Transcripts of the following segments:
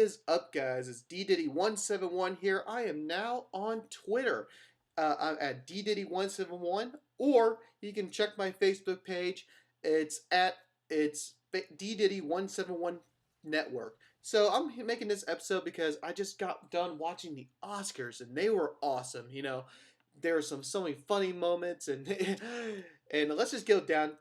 is up, guys? It's ddiddy171 here. I am now on Twitter. I'm at ddiddy171, or you can check my Facebook page. It's ddiddy171 network. So I'm making this episode because I just got done watching the Oscars and they were awesome. There were so many funny moments and and let's just get down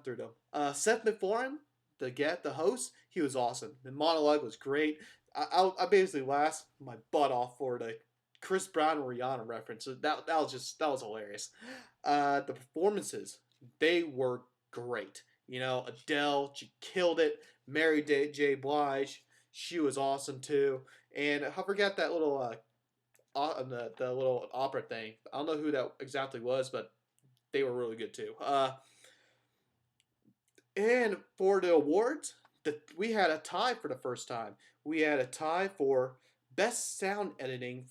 through them. Seth MacFarlane, the host, he was awesome. The monologue was great. I basically laughed my butt off for the Chris Brown and Rihanna reference. So that was hilarious. The performances, they were great. Adele, she killed it. Mary J. Blige, she was awesome too. And I forgot that little the little opera thing. I don't know who that exactly was, but they were really good too. And for the awards, we had a tie for the first time. We had a tie for best sound editing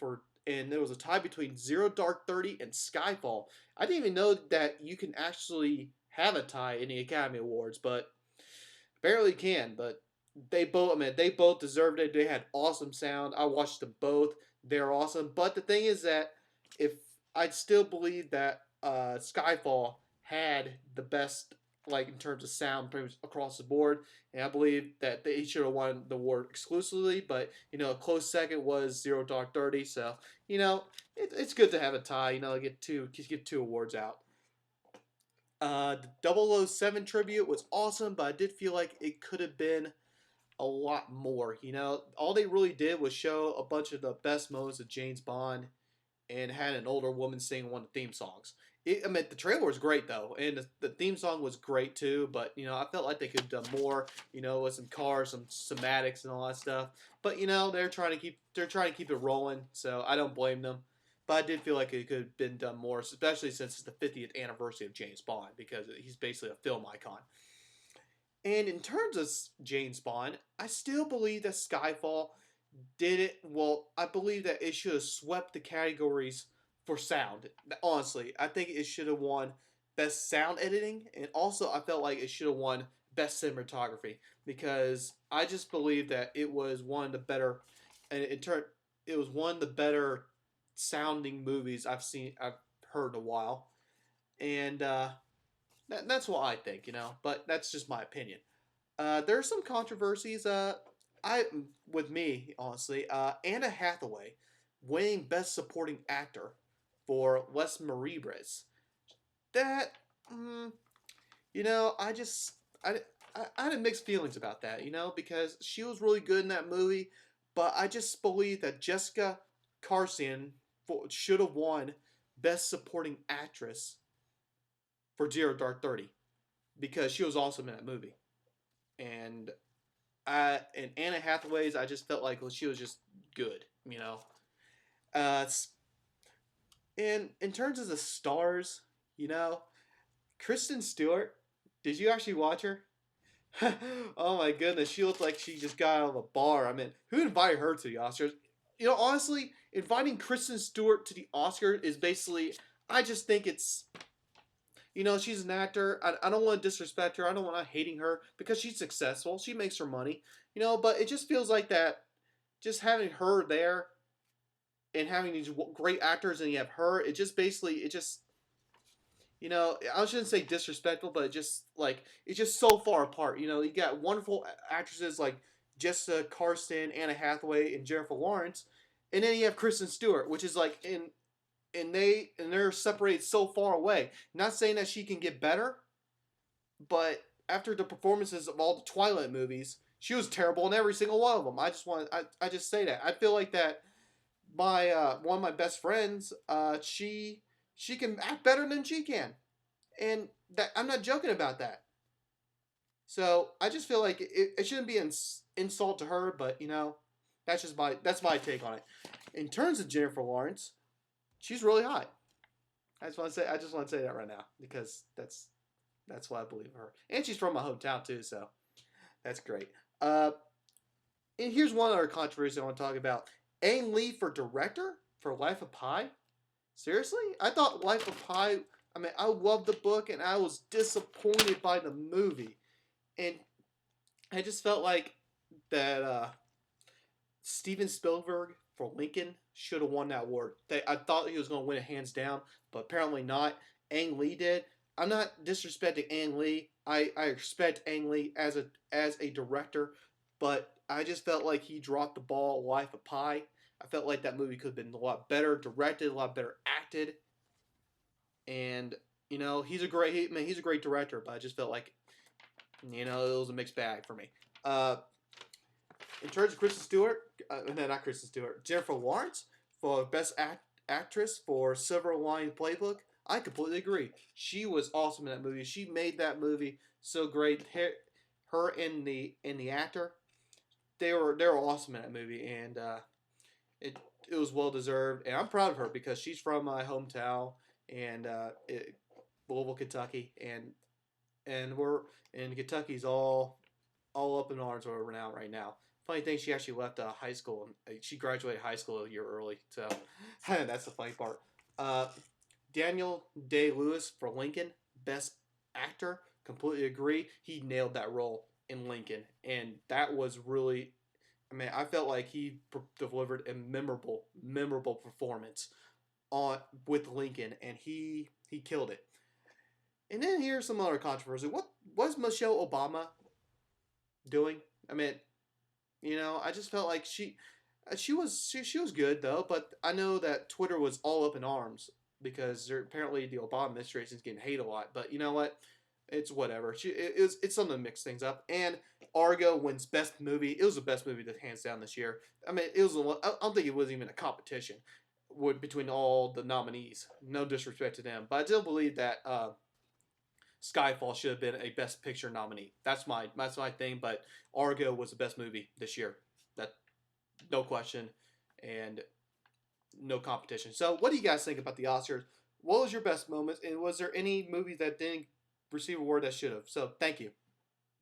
and there was a tie between Zero Dark 30 and Skyfall. I didn't even know that you can actually have a tie in the Academy Awards, but apparently you can. But they both deserved it. They had awesome sound. I watched them both. They're awesome. But the thing is that if I still believe that Skyfall had the best, like in terms of sound, pretty much across the board, and I believe that they should have won the award exclusively. But a close second was Zero Dark 30. So it's good to have a tie. Get two awards out. The 007 tribute was awesome, but I did feel like it could have been a lot more. All they really did was show a bunch of the best moments of James Bond and had an older woman sing one of the theme songs. The trailer was great though, and the theme song was great too. But I felt like they could have done more. With some cars, some somatics, and all that stuff. But they're trying to keep it rolling, so I don't blame them. But I did feel like it could have been done more, especially since it's the 50th anniversary of James Bond, because he's basically a film icon. And in terms of James Bond, I still believe that Skyfall did it well. I believe that it should have swept the categories for sound. Honestly, I think it should have won best sound editing, and also I felt like it should have won best cinematography, because I just believe that it was one of the better, and it was one of the better sounding movies I've heard in a while, and that's what I think. But that's just my opinion. There are some controversies. With me, honestly, Anna Hathaway winning Best Supporting Actor for Les Miserables. That, I just I had mixed feelings about that. Because she was really good in that movie, but I just believe that Jessica Chastain should have won Best Supporting Actress for Zero Dark 30, because she was awesome in that movie. And and Anna Hathaway's, I just felt like she was just good. Uh, and in terms of the stars, you know, Kristen Stewart. Did you actually watch her? Oh my goodness, she looked like she just got out of a bar. I mean, who invited her to the Oscars? Honestly, inviting Kristen Stewart to the Oscars is basically, I just think it's, she's an actor. I don't want to disrespect her. I don't want to hating her because she's successful. She makes her money. But it just feels like that, just having her there and having these great actors and you have her, I shouldn't say disrespectful, but it's just so far apart. You got wonderful actresses like Jessica Chastain, Anna Hathaway, and Jennifer Lawrence, and then you have Kristen Stewart, which is like they're separated so far away. Not saying that she can get better, but after the performances of all the Twilight movies, she was terrible in every single one of them. I just say that. I feel like that my one of my best friends, she can act better than she can, and that I'm not joking about that. So I just feel like it shouldn't be an insult to her, but that's my take on it. In terms of Jennifer Lawrence, she's really hot. I just want to say that right now because that's what I believe of her, and she's from my hometown too, so that's great. And here's one other controversy I want to talk about: Ang Lee for director for Life of Pi. Seriously, I thought Life of Pi. I mean, I loved the book, and I was disappointed by the movie, and I just felt like that Steven Spielberg for Lincoln should have won that award. I thought he was going to win it hands down, but apparently not. Ang Lee did. I'm not disrespecting Ang Lee. I respect Ang Lee as a director, but I just felt like he dropped the ball. Life of Pi. I felt like that movie could have been a lot better directed, a lot better acted, and he's a great director, but I just felt like it was a mixed bag for me. Uh, in terms of Kristen Stewart, no, not Kristen Stewart, Jennifer Lawrence for Actress for Silver Lining Playbook, I completely agree. She was awesome in that movie. She made that movie so great. Her and the actor, they were awesome in that movie, and it it was well deserved. And I'm proud of her because she's from my hometown and Louisville, Kentucky, and we're and Kentucky's all up in arms over now right now. Funny thing, she actually left high school. She graduated high school a year early, so that's the funny part. Uh, Daniel Day Lewis for Lincoln, best actor. Completely agree. He nailed that role in Lincoln, and that was really. I mean, I felt like he delivered a memorable performance on with Lincoln, and he killed it. And then here's some other controversy. What was Michelle Obama doing? I mean, I just felt like she was good though, but I know that Twitter was all up in arms because apparently the Obama administration is getting hate a lot. But you know what? It's whatever. It's something to mix things up. And Argo wins best movie. It was the best movie that hands down this year. I mean, I don't think it was even a competition between all the nominees. No disrespect to them, but I still believe that Skyfall should have been a Best Picture nominee. That's my thing. But Argo was the best movie this year. That no question, and no competition. So, what do you guys think about the Oscars? What was your best moments, and was there any movies that didn't receive an award that should have? So, thank you.